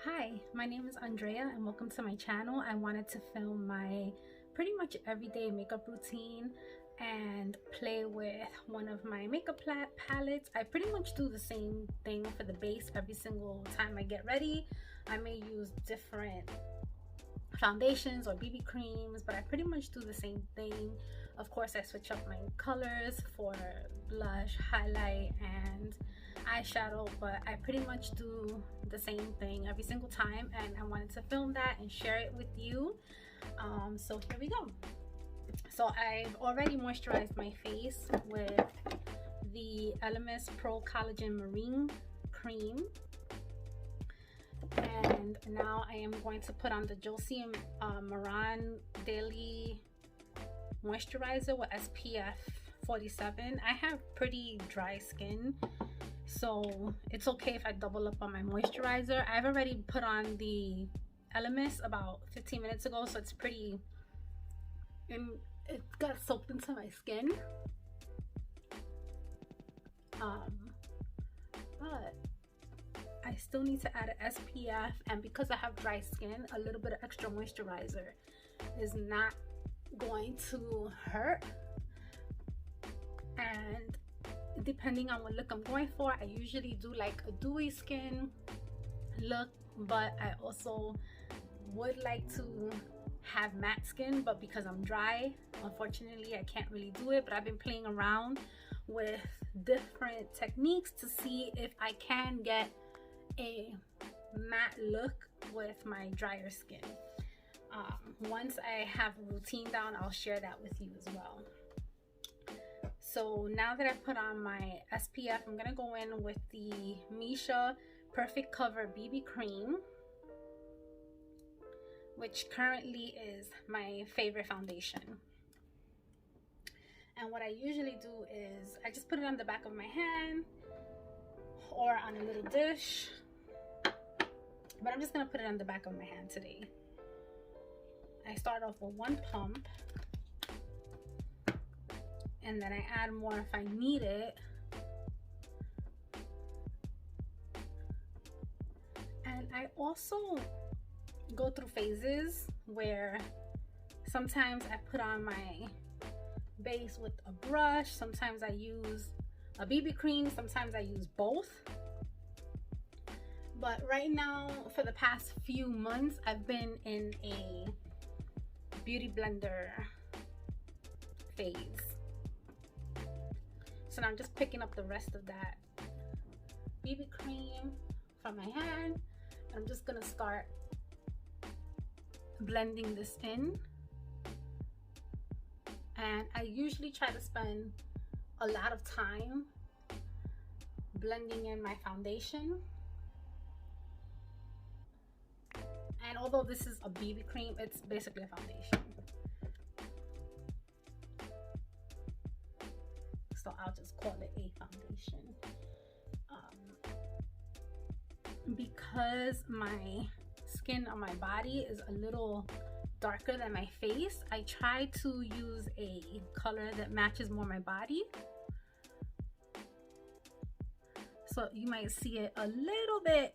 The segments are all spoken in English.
Hi, my name is Andrea and welcome to my channel. I wanted to film my pretty much everyday makeup routine and play with one of my makeup palettes. I pretty much do the same thing for the base every single time I get ready. I may use different foundations or BB creams, but I pretty much do the same thing. Of course, I switch up my colors for blush, highlight, and eyeshadow, but I pretty much do the same thing every single time, and I wanted to film that and share it with you. So here we go. So I've already moisturized my face with the Elemis Pro Collagen Marine Cream, and now I am going to put on the Josie Maran Daily Moisturizer with SPF 47. I have pretty dry skin, so it's okay if I double up on my moisturizer. I've already put on the Elemis about 15 minutes ago, so it's pretty, and it got soaked into my skin. But I still need to add an SPF, and because I have dry skin, a little bit of extra moisturizer is not going to hurt. And depending on what look I'm going for, I usually do like a dewy skin look, but I also would like to have matte skin, but because I'm dry, unfortunately I can't really do it. But I've been playing around with different techniques to see if I can get a matte look with my drier skin. Once I have a routine down, I'll share that with you as well. So now that I've put on my SPF, I'm gonna go in with the Misha Perfect Cover BB Cream, which currently is my favorite foundation. And what I usually do is I just put it on the back of my hand or on a little dish, but I'm just gonna put it on the back of my hand today. I start off with one pump, and then I add more if I need it. And I also go through phases where sometimes I put on my base with a brush, sometimes I use a BB cream, sometimes I use both. But right now, for the past few months, I've been in a beauty blender phase. So now I'm just picking up the rest of that BB cream from my hand. I'm just gonna start blending this in. And I usually try to spend a lot of time blending in my foundation. And although this is a BB cream, it's basically a foundation. So I'll just call it a foundation. Because my skin on my body is a little darker than my face, I try to use a color that matches more my body. So you might see it a little bit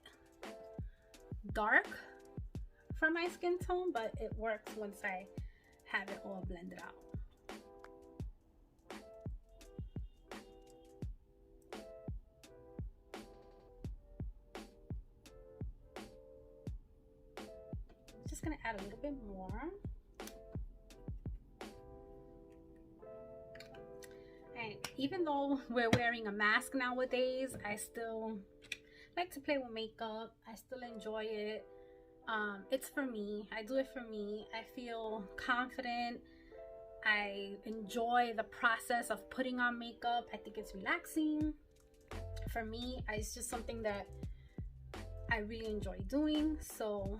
dark for my skin tone, but it works once I have it all blended out. Just gonna add a little bit more. And even though we're wearing a mask nowadays, I still like to play with makeup. I still enjoy it. It's for me. I do it for me. I feel confident. I enjoy the process of putting on makeup. I think it's relaxing. For me, it's just something that I really enjoy doing. So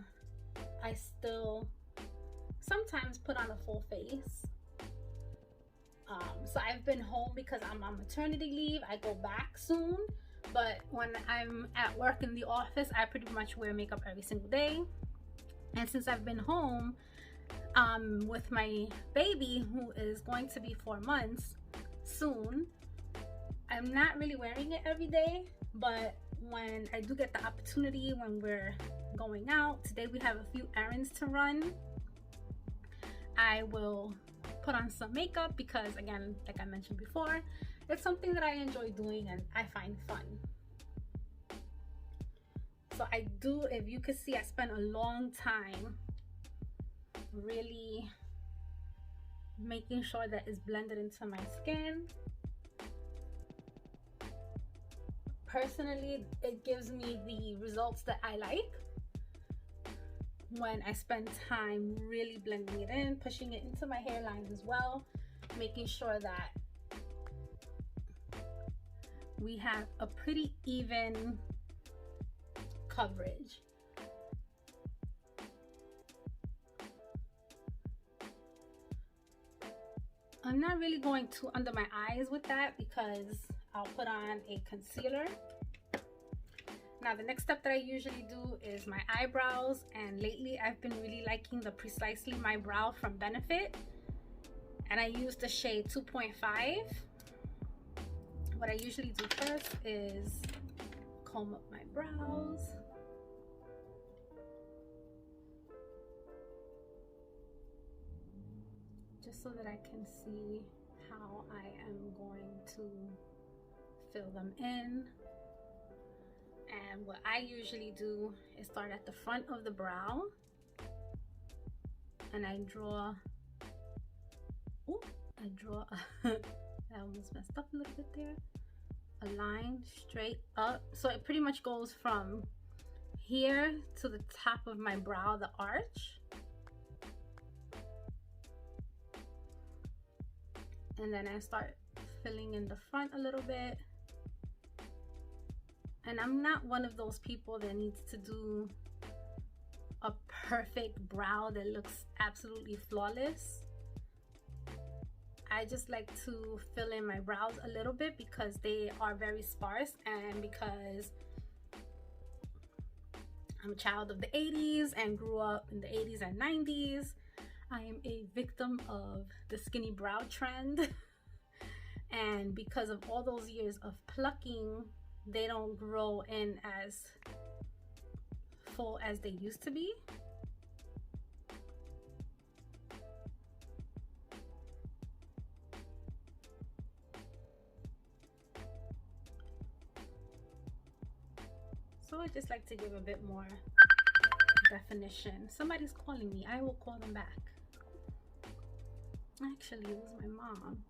I still sometimes put on a full face. So I've been home because I'm on maternity leave. I go back soon, but when I'm at work in the office, I pretty much wear makeup every single day. And since I've been home with my baby, who is going to be 4 months soon, I'm not really wearing it every day, but when I do get the opportunity, when we're going out. Today we have a few errands to run. I will put on some makeup because, again, like I mentioned before, it's something that I enjoy doing and I find fun. So I do, if you could see, I spent a long time really making sure that it's blended into my skin. Personally, it gives me the results that I like when I spend time really blending it in, pushing it into my hairline as well, making sure that we have a pretty even coverage. I'm not really going too under my eyes with that because I'll put on a concealer. Now the next step that I usually do is my eyebrows, and lately I've been really liking the Precisely My Brow from Benefit, and I use the shade 2.5. What I usually do first is comb up my brows. Just so that I can see how I am going to fill them in. And what I usually do is start at the front of the brow, and I draw, I almost messed up a little bit there, a line straight up. So it pretty much goes from here to the top of my brow, the arch. And then I start filling in the front a little bit. And I'm not one of those people that needs to do a perfect brow that looks absolutely flawless. I just like to fill in my brows a little bit because they are very sparse, and because I'm a child of the 80s and grew up in the 80s and 90s. I am a victim of the skinny brow trend. And because of all those years of plucking, they don't grow in as full as they used to be. So I just like to give a bit more definition. Somebody's calling me. I will call them back. Actually, it was my mom.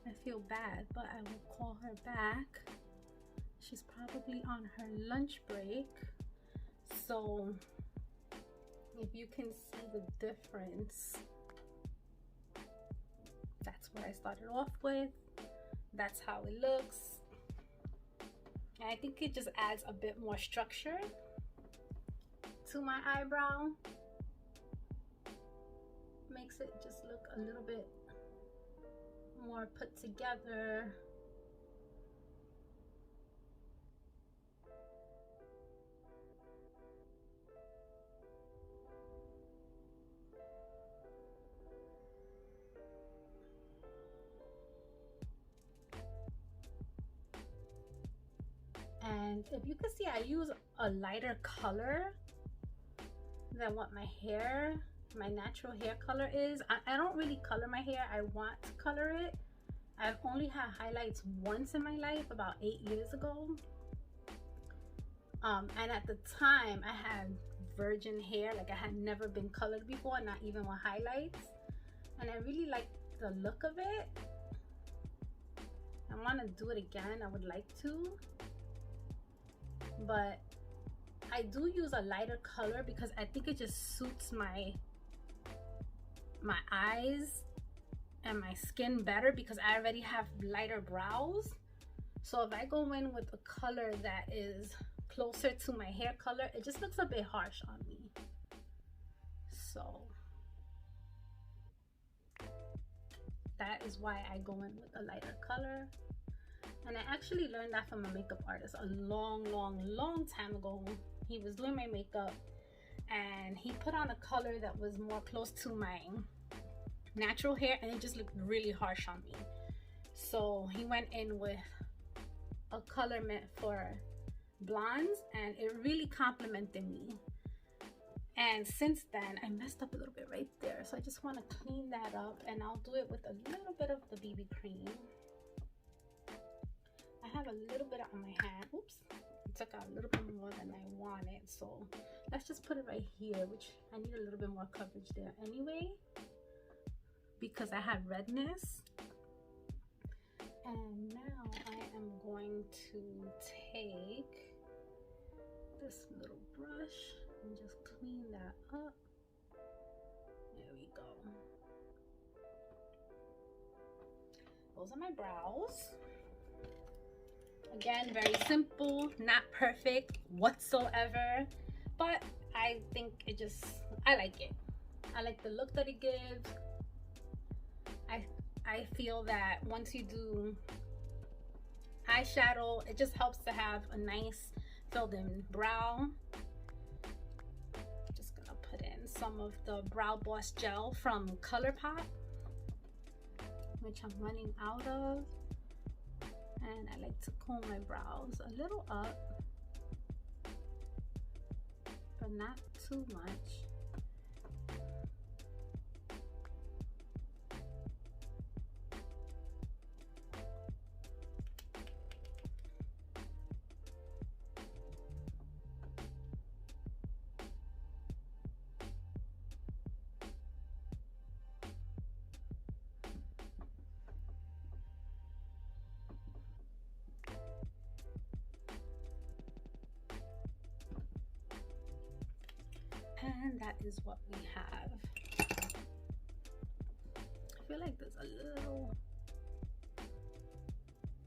I feel bad, but I will call her back. She's probably on her lunch break. So if you can see the difference, that's what I started off with. That's how it looks. And I think it just adds a bit more structure to my eyebrow. Makes it just look a little bit more put together. And if you can see, I use a lighter color than what my natural hair color is. I don't really color my hair. I want to color it. I've only had highlights once in my life, about 8 years ago. And at the time, I had virgin hair. Like, I had never been colored before, not even with highlights. And I really like the look of it. I want to do it again. I would like to. But I do use a lighter color because I think it just suits my eyes and my skin better, because I already have lighter brows. So if I go in with a color that is closer to my hair color, it just looks a bit harsh on me. So that is why I go in with a lighter color. And I actually learned that from a makeup artist a long time ago. He was doing my makeup and he put on a color that was more close to my natural hair, and it just looked really harsh on me. So he went in with a color meant for blondes, and it really complimented me. And since then, I messed up a little bit right there, so I just want to clean that up, and I'll do it with a little bit of the BB cream. I have a little bit on my hand. Oops, I took out a little bit more than I wanted, so let's just put it right here, which I need a little bit more coverage there anyway, because I had redness. And now I am going to take this little brush and just clean that up. There we go. Those are my brows. Again, very simple, not perfect whatsoever, but I think I like it. I like the look that it gives. I feel that once you do eyeshadow, it just helps to have a nice filled in brow. Just gonna put in some of the Brow Boss gel from ColourPop, which I'm running out of. And I like to comb my brows a little up, but not too much. And that is what we have. I feel like there's a little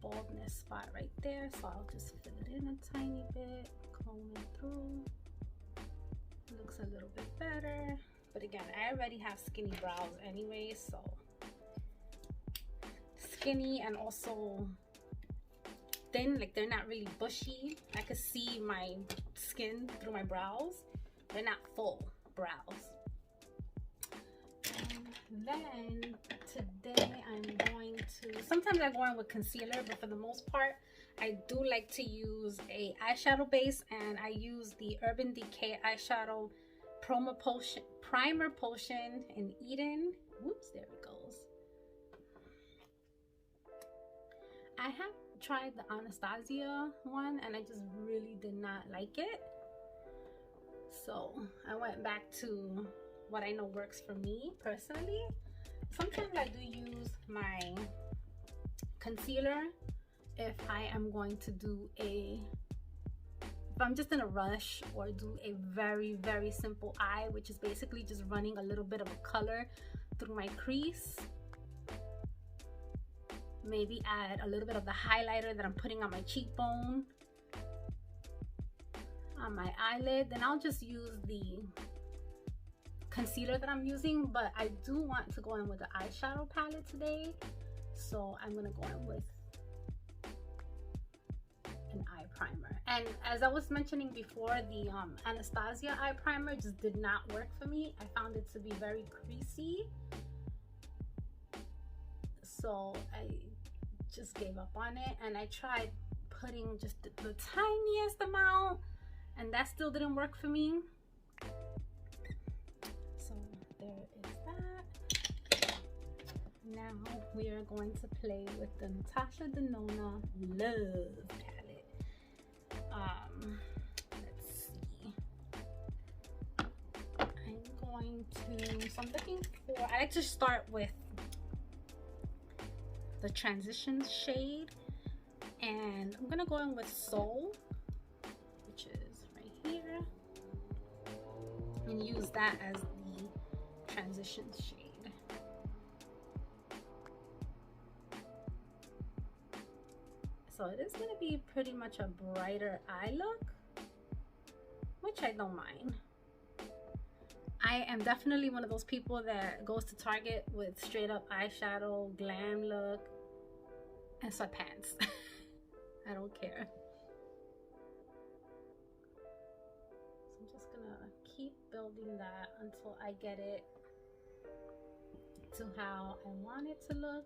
baldness spot right there, so I'll just fill it in a tiny bit, comb it through. It looks a little bit better, but again, I already have skinny brows anyway, so skinny and also thin, like they're not really bushy. I could see my skin through my brows. They're not full brows. And then today I'm going to, sometimes I go in with concealer, but for the most part, I do like to use a eyeshadow base, and I use the Urban Decay eyeshadow primer potion in Eden. Whoops, there it goes. I have tried the Anastasia one, and I just really did not like it. So I went back to what I know works for me personally. Sometimes I do use my concealer if I am going to do if I'm just in a rush, or do a very, very simple eye, which is basically just running a little bit of a color through my crease. Maybe add a little bit of the highlighter that I'm putting on my cheekbone, on my eyelid. Then I'll just use the concealer that I'm using, but I do want to go in with the eyeshadow palette today, so I'm gonna go in with an eye primer. And as I was mentioning before, the Anastasia eye primer just did not work for me. I found it to be very creasy, so I just gave up on it, and I tried putting just the tiniest amount, and that still didn't work for me. So there is that. Now we are going to play with the Natasha Denona Love palette. Let's see. I'm going to, so I'm looking for, I like to start with the transition shade, and I'm gonna go in with Soul, which is right here, and use that as the transition shade. So it is gonna be pretty much a brighter eye look, which I don't mind. I am definitely one of those people that goes to Target with straight up eyeshadow, glam look, and sweatpants. I don't care. So I'm just gonna keep building that until I get it to how I want it to look.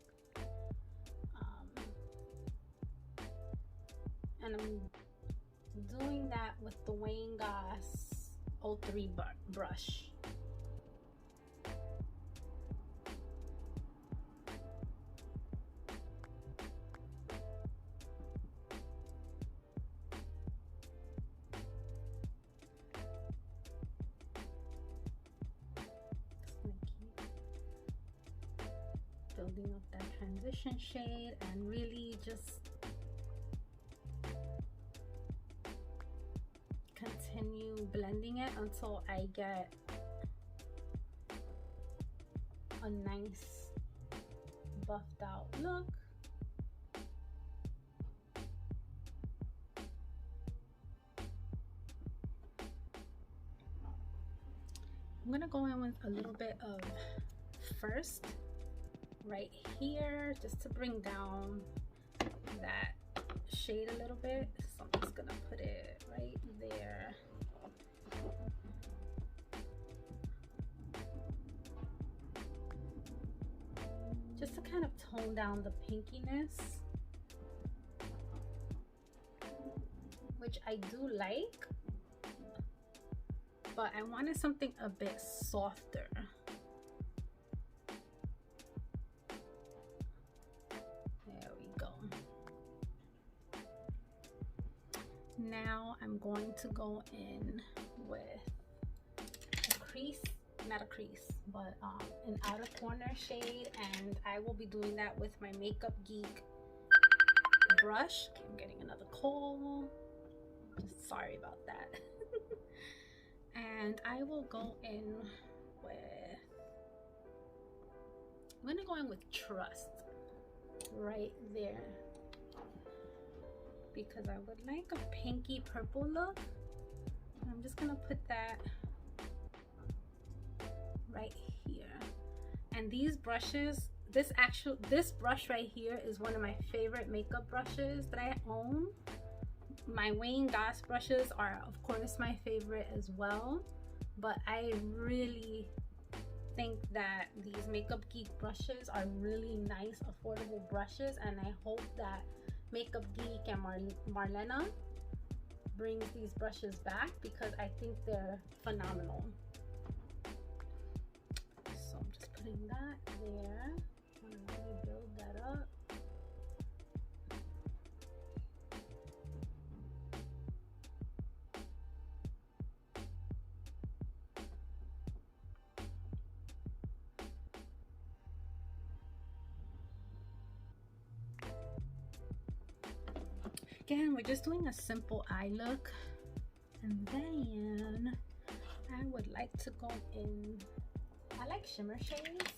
And I'm doing that with the Wayne Goss 03 brush. Building up that transition shade and really just continue blending it until I get a nice buffed out look. I'm gonna go in with a little bit of first right here just to bring down that shade a little bit. So I'm just gonna put it right there. Just to kind of tone down the pinkiness, which I do like, but I wanted something a bit softer. Now I'm going to go in with a crease, not a crease, but an outer corner shade, and I will be doing that with my Makeup Geek brush. Okay, I'm getting another call. Just sorry about that. And I will go in with, I'm gonna go in with Trust right there, because I would like a pinky purple look. I'm just gonna put that right here. And these brushes, this brush right here is one of my favorite makeup brushes that I own. My Wayne Goss brushes are of course my favorite as well, but I really think that these Makeup Geek brushes are really nice, affordable brushes, and I hope that Makeup Geek and Marlena brings these brushes back because I think they're phenomenal. So I'm just putting that there. I'm gonna really build that up. Again, we're just doing a simple eye look, and then I would like to go in, I like shimmer shades,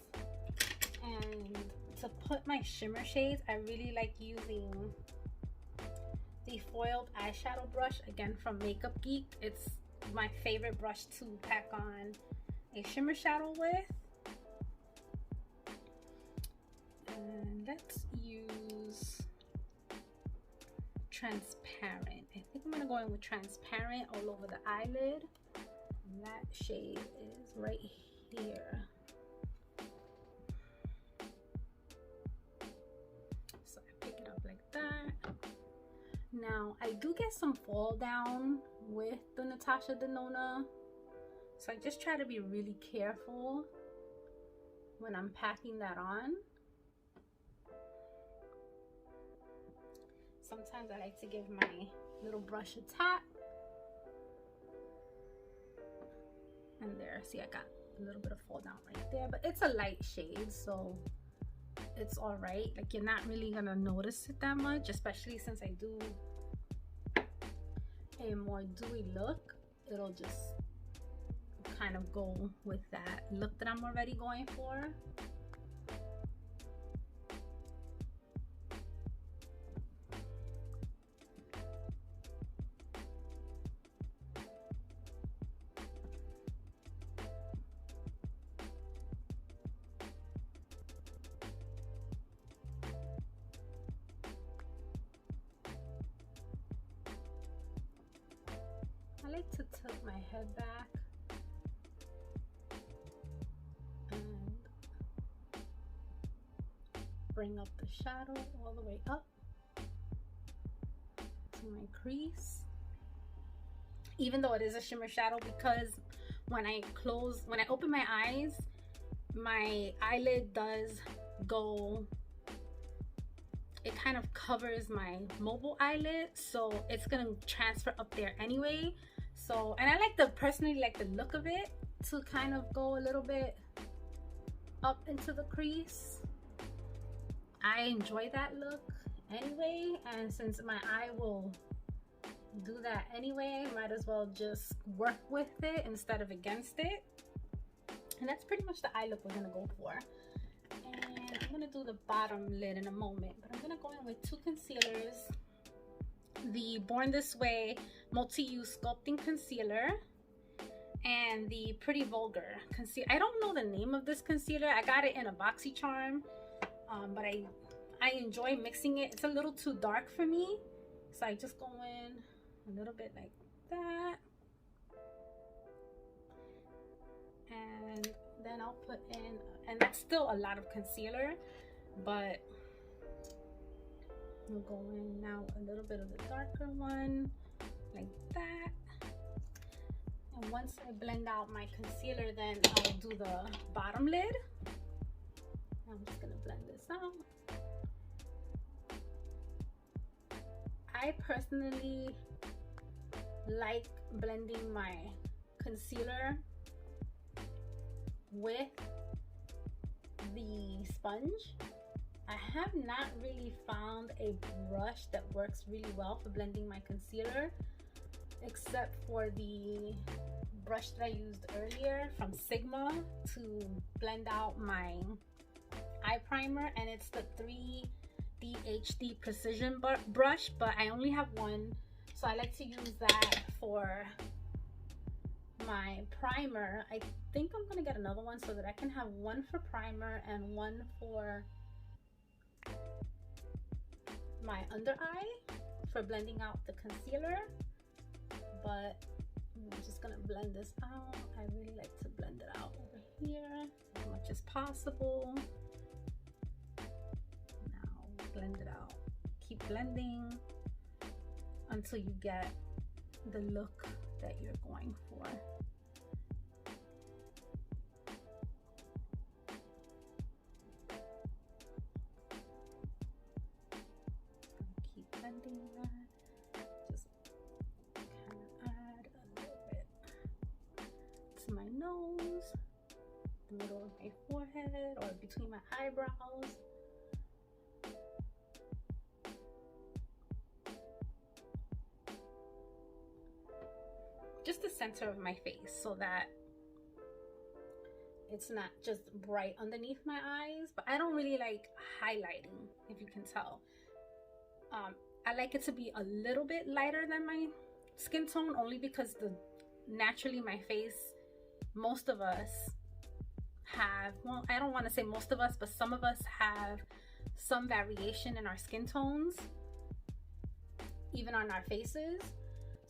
and to put my shimmer shades, I really like using the foiled eyeshadow brush, again from Makeup Geek. It's my favorite brush to pack on a shimmer shadow with. And let's use Transparent. I think I'm gonna go in with Transparent all over the eyelid. And that shade is right here. So I pick it up like that. Now I do get some fall down with the Natasha Denona, so I just try to be really careful when I'm packing that on. Sometimes I like to give my little brush a tap. And there, see, I got a little bit of fall down right there, but it's a light shade, so it's all right. Like, you're not really gonna notice it that much, especially since I do a more dewy look. It'll just kind of go with that look that I'm already going for. I like to tilt my head back and bring up the shadow all the way up to my crease. even though it is a shimmer shadow, because when I open my eyes, my eyelid does go, it kind of covers my mobile eyelid, so it's gonna transfer up there anyway. So, and I personally like the look of it to kind of go a little bit up into the crease. I enjoy that look anyway, and since my eye will do that anyway, might as well just work with it instead of against it. And that's pretty much the eye look we're gonna go for. And I'm gonna do the bottom lid in a moment, but I'm gonna go in with two concealers. The Born This Way Multi-Use Sculpting Concealer and the Pretty Vulgar Concealer. I don't know the name of this concealer. I got it in a BoxyCharm, but I enjoy mixing it. It's a little too dark for me, so I just go in a little bit like that, and then I'll put in, and that's still a lot of concealer, but we'll go in now a little bit of the darker one like that. And once I blend out my concealer, then I'll do the bottom lid. I'm just gonna blend this out. I personally like blending my concealer with the sponge. I have not really found a brush that works really well for blending my concealer, except for the brush that I used earlier from Sigma to blend out my eye primer, and it's the 3D HD Precision brush, but I only have one, so I like to use that for my primer. I think I'm gonna get another one so that I can have one for primer and one for my under eye for blending out the concealer. But I'm just gonna blend this out. I really like to blend it out over here as much as possible. Now blend it out. Keep blending until you get the look that you're going for. Keep blending that. Just kind of add a little bit to my nose, the middle of my forehead, or between my eyebrows. Just the center of my face, so that it's not just bright underneath my eyes. But I don't really like highlighting, if you can tell. I like it to be a little bit lighter than my skin tone, only because naturally my face, most of us have, well, I don't want to say most of us, but some of us have some variation in our skin tones, even on our faces.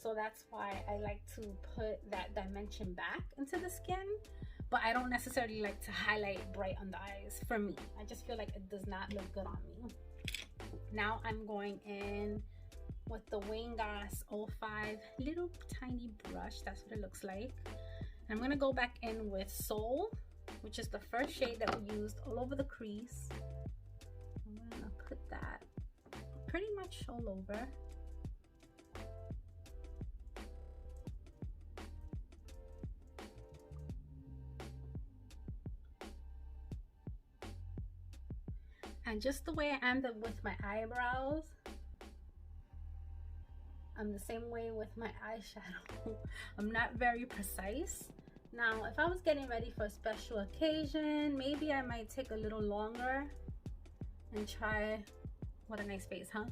So that's why I like to put that dimension back into the skin, but I don't necessarily like to highlight bright under eyes for me. I just feel like it does not look good on me. Now I'm going in with the Wayne Goss 05 little tiny brush. That's what it looks like. I'm gonna go back in with Soul, which is the first shade that we used all over the crease. I'm gonna put that pretty much all over. And just the way I am with my eyebrows, I'm the same way with my eyeshadow. I'm not very precise. Now, if I was getting ready for a special occasion, maybe I might take a little longer and try. What a nice face, huh?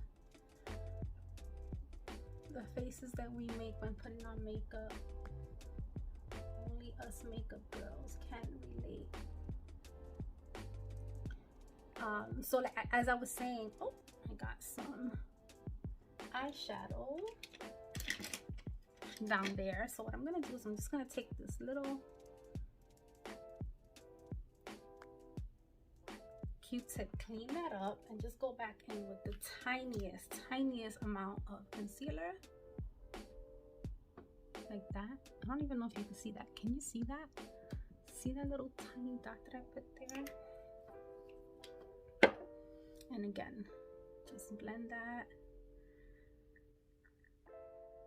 The faces that we make when putting on makeup. Only us makeup girls can relate. So like, as I was saying, oh, I got some eyeshadow down there. So what I'm gonna do is I'm just gonna take this little Q-tip, clean that up, and just go back in with the tiniest amount of concealer. like that. I don't even know if you can see that. Can you see that? See that little tiny dot that I put there? And again, just blend that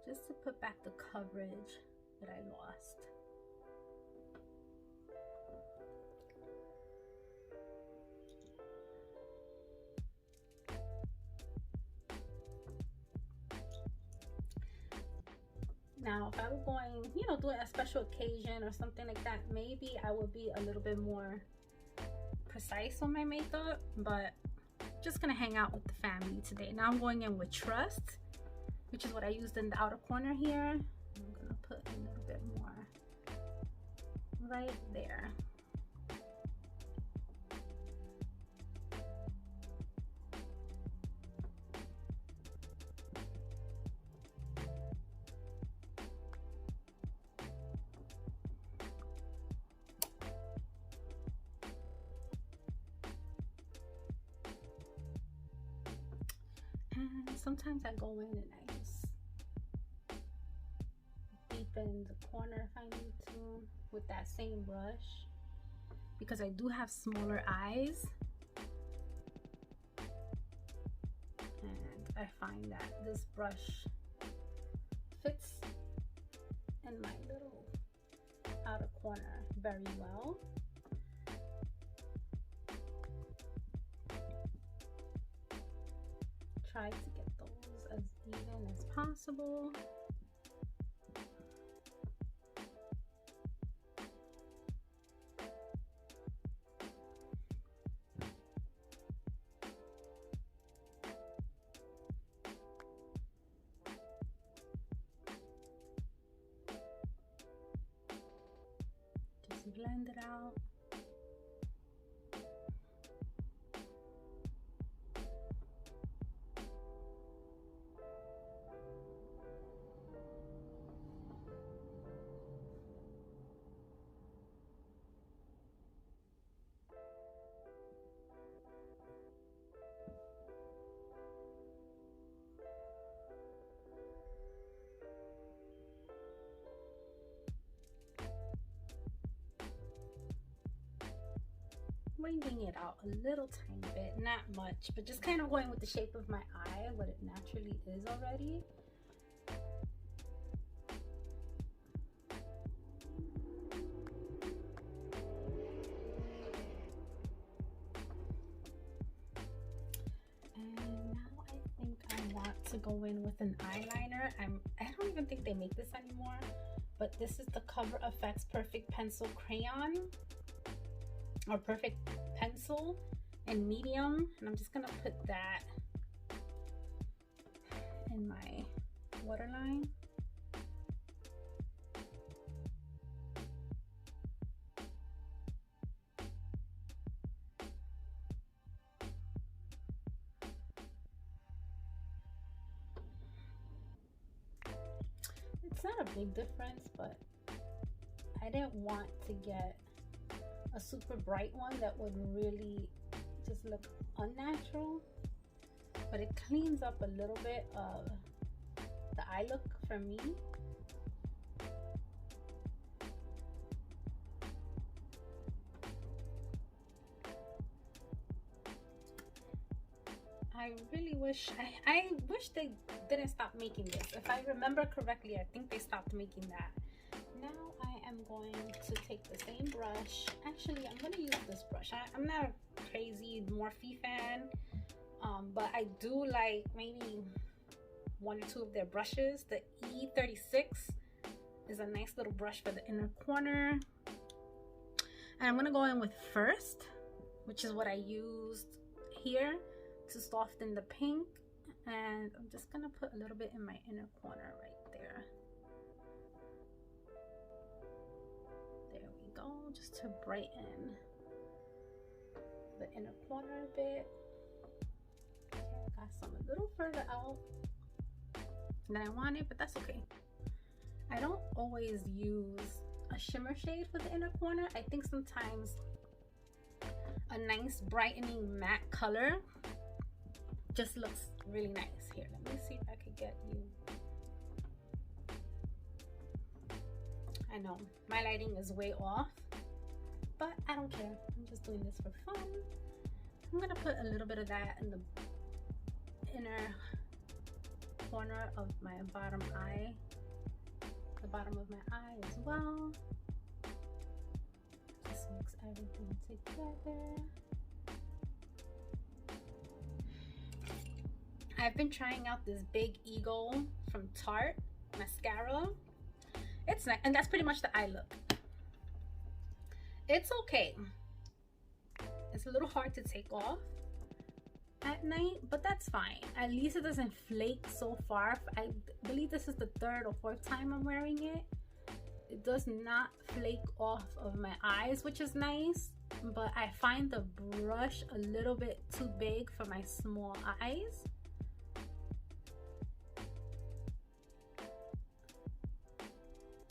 just to put back the coverage that I lost. Now, if I were going, you know, doing a special occasion or something like that, maybe I would be a little bit more precise on my makeup, but just gonna hang out with the family today. Now I'm going in with Trust, which is what I used in the outer corner here. I'm gonna put a little bit more right there. And sometimes I go in and I just deepen the corner if I need to with that same brush, because I do have smaller eyes and I find that this brush fits in my little outer corner very well. Try to get those as even as possible. Just blend it out. Winging it out a little tiny bit, not much, but just kind of going with the shape of my eye, what it naturally is already. And now I think I want to go in with an eyeliner. I don't even think they make this anymore, but this is the Cover FX Perfect Pencil Crayon, or Perfect Pencil in medium, and I'm just gonna put that in my waterline. It's not a big difference, but I didn't want to get a super bright one that would really just look unnatural, but it cleans up a little bit of the eye look for me. I really wish, I wish they didn't stop making this. If I remember correctly, I think they stopped making that. Now I am going to take the same brush. Actually, I'm going to use this brush. I'm not a crazy Morphe fan, but I do like maybe one or two of their brushes. The E36 is a nice little brush for the inner corner. And I'm going to go in with First, which is what I used here to soften the pink. And I'm just going to put a little bit in my inner corner right there. Just to brighten the inner corner a bit. Okay, I got some a little further out than I wanted, but that's okay. I don't always use a shimmer shade for the inner corner. I think sometimes a nice brightening matte color just looks really nice. Here, let me see if I could get you I know my lighting is way off, but I don't care. I'm just doing this for fun. I'm gonna put a little bit of that in the inner corner of my bottom eye, the bottom of my eye as well. Just mix everything together. I've been trying out this Big Eagle from Tarte mascara. It's nice, and that's pretty much the eye look. It's okay. It's a little hard to take off at night, but that's fine. At least it doesn't flake so far. I believe this is the 3rd or 4th time I'm wearing it. It does not flake off of my eyes, which is nice, but I find the brush a little bit too big for my small eyes.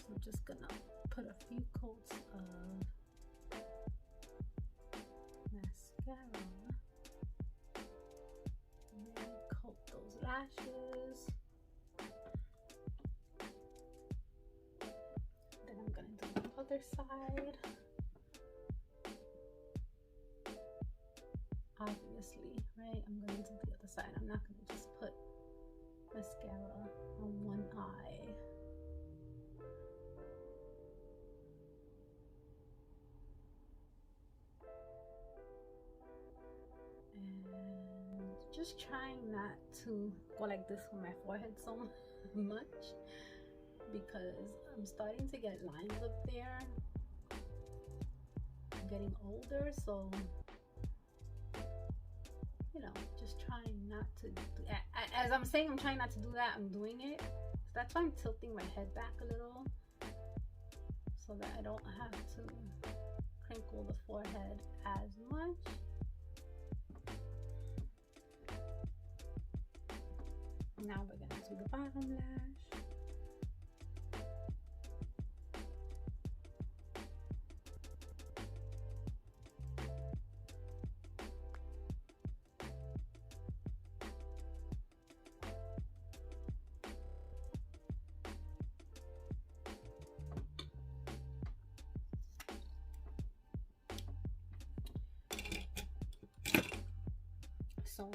I'm just gonna put a few coats of mascara. And then coat those lashes. Then I'm gonna do the other side. Obviously, right? I'm gonna do the other side. I'm not gonna just put mascara on one eye. And just trying not to go like this with my forehead so much, because I'm starting to get lines up there. I'm getting older, so you know, just trying not to do, as I'm saying I'm trying not to do that, I'm doing it. So that's why I'm tilting my head back a little, so that I don't have to crinkle the forehead as much. Now we're gonna do the bottom lash. So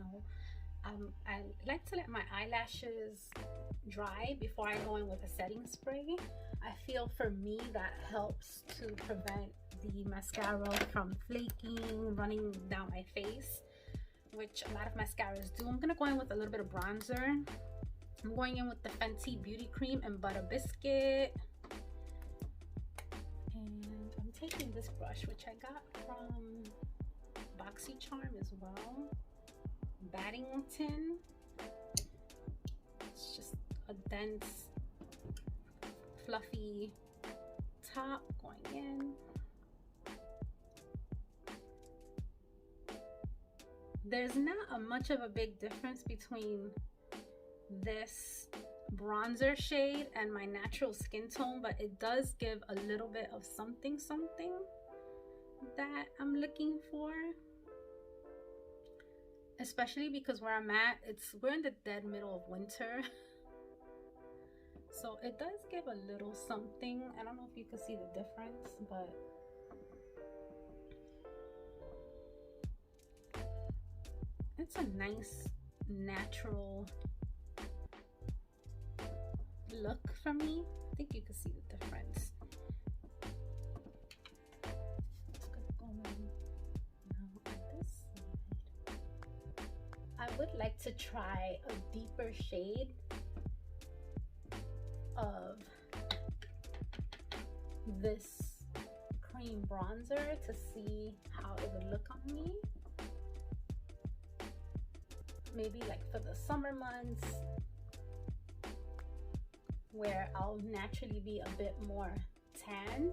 now I like to let my eyelashes dry before I go in with a setting spray. I feel for me that helps to prevent the mascara from flaking, running down my face, which a lot of mascaras do. I'm gonna go in with a little bit of bronzer. I'm going in with the Fenty Beauty Cream and Butter Biscuit. And I'm taking this brush, which I got from BoxyCharm as well. Baddington. It's just a dense, fluffy top going in. There's not much of a big difference between this bronzer shade and my natural skin tone, but it does give a little bit of something that I'm looking for. Especially because where I'm at, we're in the dead middle of winter. So it does give a little something. I don't know if you can see the difference, but it's a nice natural look for me. I think you can see the difference. I would like to try a deeper shade of this cream bronzer to see how it would look on me. Maybe like for the summer months, where I'll naturally be a bit more tanned.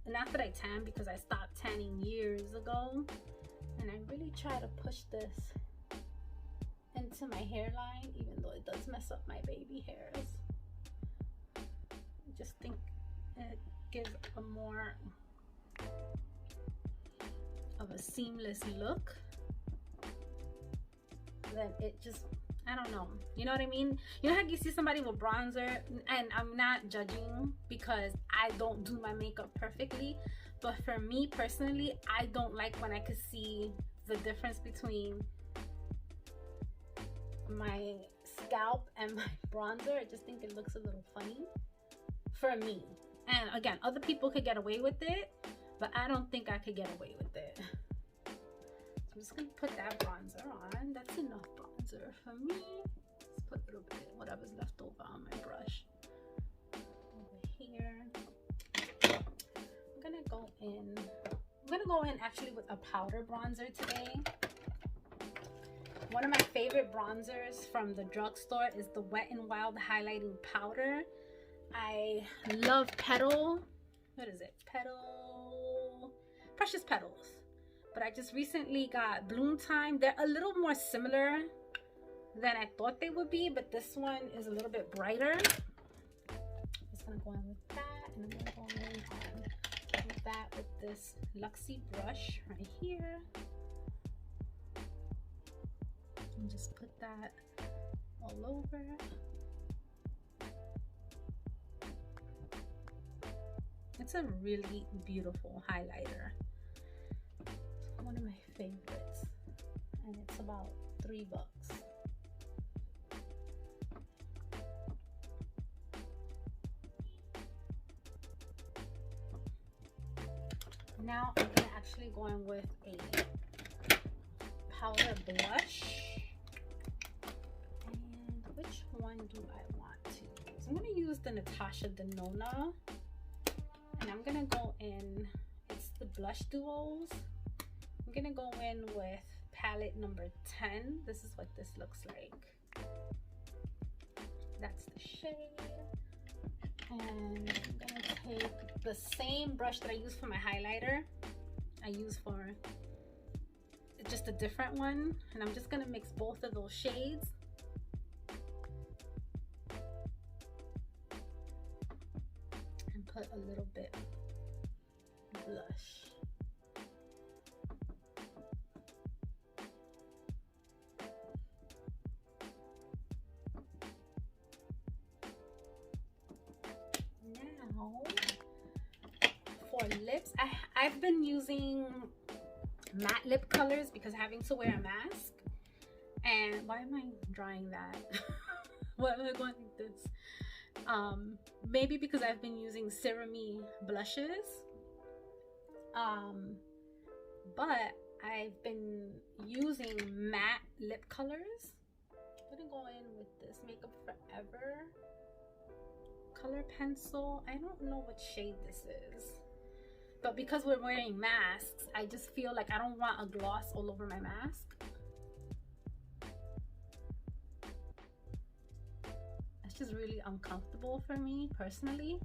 Not that I tan, because I stopped tanning years ago, and I really try to push this into my hairline, even though it does mess up my baby hairs. I just think it gives a more of a seamless look than it just, I don't know, you know what I mean? You know how you see somebody with bronzer, and I'm not judging because I don't do my makeup perfectly, but for me personally, I don't like when I could see the difference between my scalp and my bronzer. I just think it looks a little funny for me. And again, other people could get away with it, but I don't think I could get away with it. So I'm just gonna put that bronzer on. That's enough bronzer for me. Let's put a little bit, whatever's left over on my brush. Over here. I'm gonna go in actually with a powder bronzer today. One of my favorite bronzers from the drugstore is the Wet n Wild highlighting powder. I love Petal. What is it? Precious Petals. But I just recently got Bloom Time. They're a little more similar than I thought they would be, but this one is a little bit brighter. I'm just gonna go in with that, and I'm gonna go in with that with this Luxie brush right here. And just put that all over. It's a really beautiful highlighter. It's one of my favorites, and it's about $3. Now I'm gonna actually go in with a powder blush. And which one do I want to use? I'm gonna use the Natasha Denona. And I'm gonna go in, it's the blush duos. I'm gonna go in with palette number 10. This is what this looks like. That's the shade. And I'm gonna take the same brush that I use for my highlighter. I use for just a different one. And I'm just gonna mix both of those shades. And put a little bit of blush. Now, for lips, I've been using matte lip colors because having to wear a mask. And why am I drawing that? Why am I going like this? Maybe because I've been using serum-y blushes. But I've been using matte lip colors. I'm gonna go in with this Makeup Forever color pencil. I don't know what shade this is, but because we're wearing masks, I just feel like I don't want a gloss all over my mask. It's just really uncomfortable for me personally.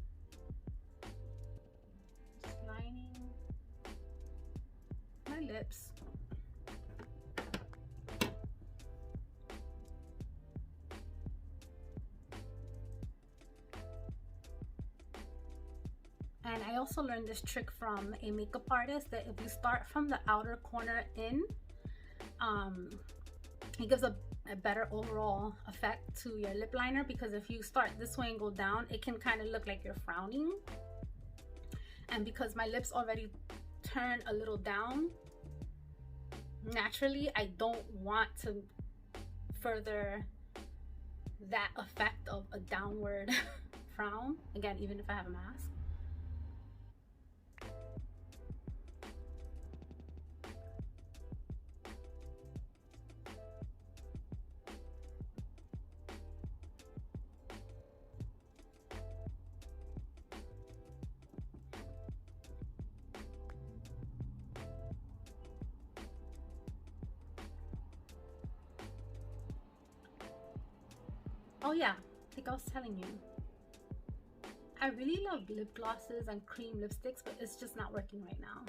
Just lining my lips. And I also learned this trick from a makeup artist, that if you start from the outer corner in, it gives a better overall effect to your lip liner, because if you start this way and go down, it can kind of look like you're frowning. And because my lips already turn a little down naturally, I don't want to further that effect of a downward frown, again, even if I have a mask. Oh yeah, like I was telling you, I really love lip glosses and cream lipsticks, but it's just not working right now.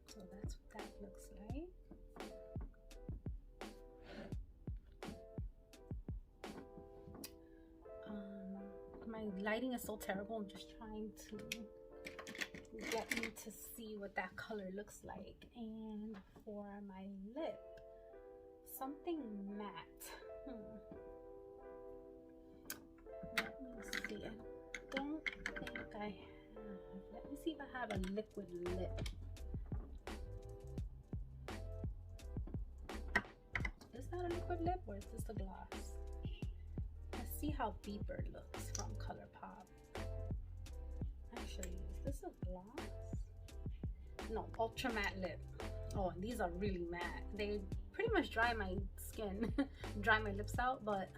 So that's what that looks like. My lighting is so terrible. I'm just trying to get me to see what that color looks like. And for my lip, something matte. Let me see. I don't think I have. Let me see if I have a liquid lip. Is that a liquid lip or is this a gloss? Let's see how Beeper looks from ColourPop. Actually, is this a gloss? No, ultra matte lip. Oh, and these are really matte. They pretty much dry my skin, dry my lips out, but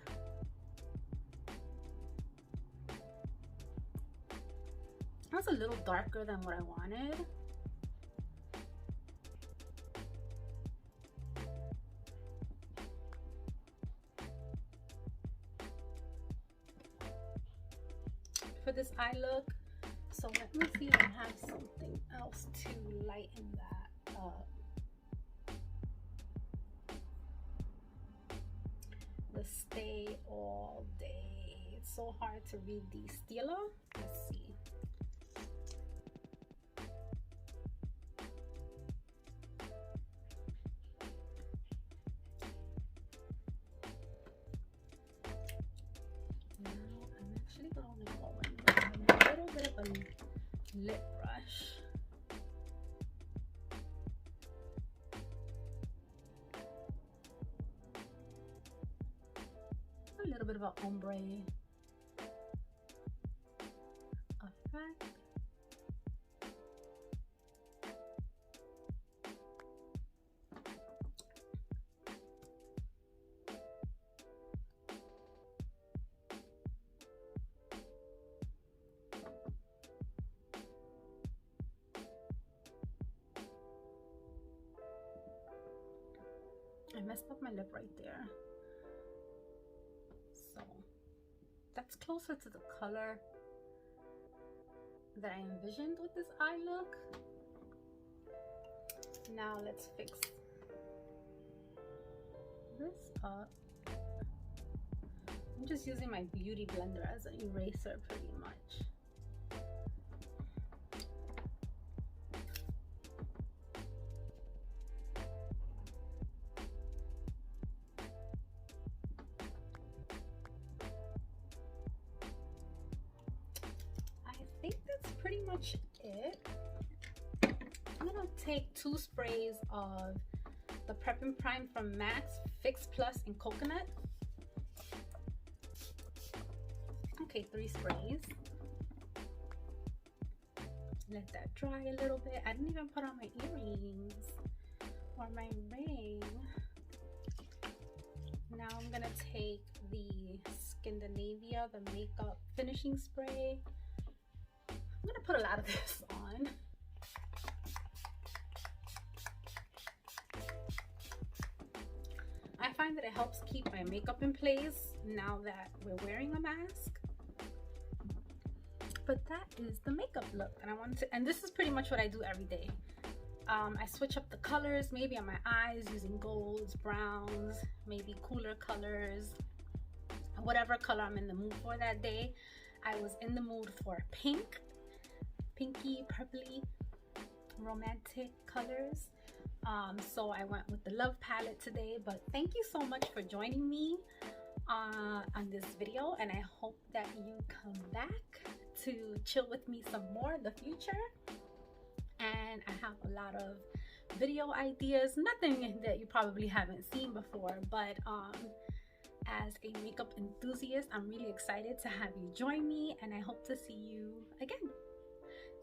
that's a little darker than what I wanted. For this eye look, so let me see if I have something else to lighten that up. The Stay All Day. It's so hard to read the stilo. Let's see. Lip brush. A little bit of an ombre effect. I messed up my lip right there. So that's closer to the color that I envisioned with this eye look. Now let's fix this up. I'm just using my beauty blender as an eraser pretty much. Pretty much it. I'm gonna take 2 sprays of the Prep and Prime from Max Fix Plus in Coconut. Okay, 3 sprays. Let that dry a little bit. I didn't even put on my earrings or my ring. Now I'm gonna take the Skindinavia, the makeup finishing spray. I'm gonna put a lot of this on. I find that it helps keep my makeup in place now that we're wearing a mask. But that is the makeup look that I wanted to, and this is pretty much what I do every day. I switch up the colors, maybe on my eyes using golds, browns, maybe cooler colors, whatever color I'm in the mood for that day. I was in the mood for pink. Pinky, purpley, romantic colors. So I went with the Love palette today. But thank you so much for joining me on this video, and I hope that you come back to chill with me some more in the future. And I have a lot of video ideas, nothing that you probably haven't seen before, but as a makeup enthusiast, I'm really excited to have you join me, and I hope to see you again.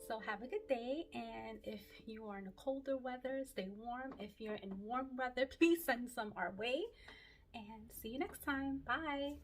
So have a good day, and if you are in a colder weather, stay warm. If you're in warm weather, please send some our way, and see you next time. Bye.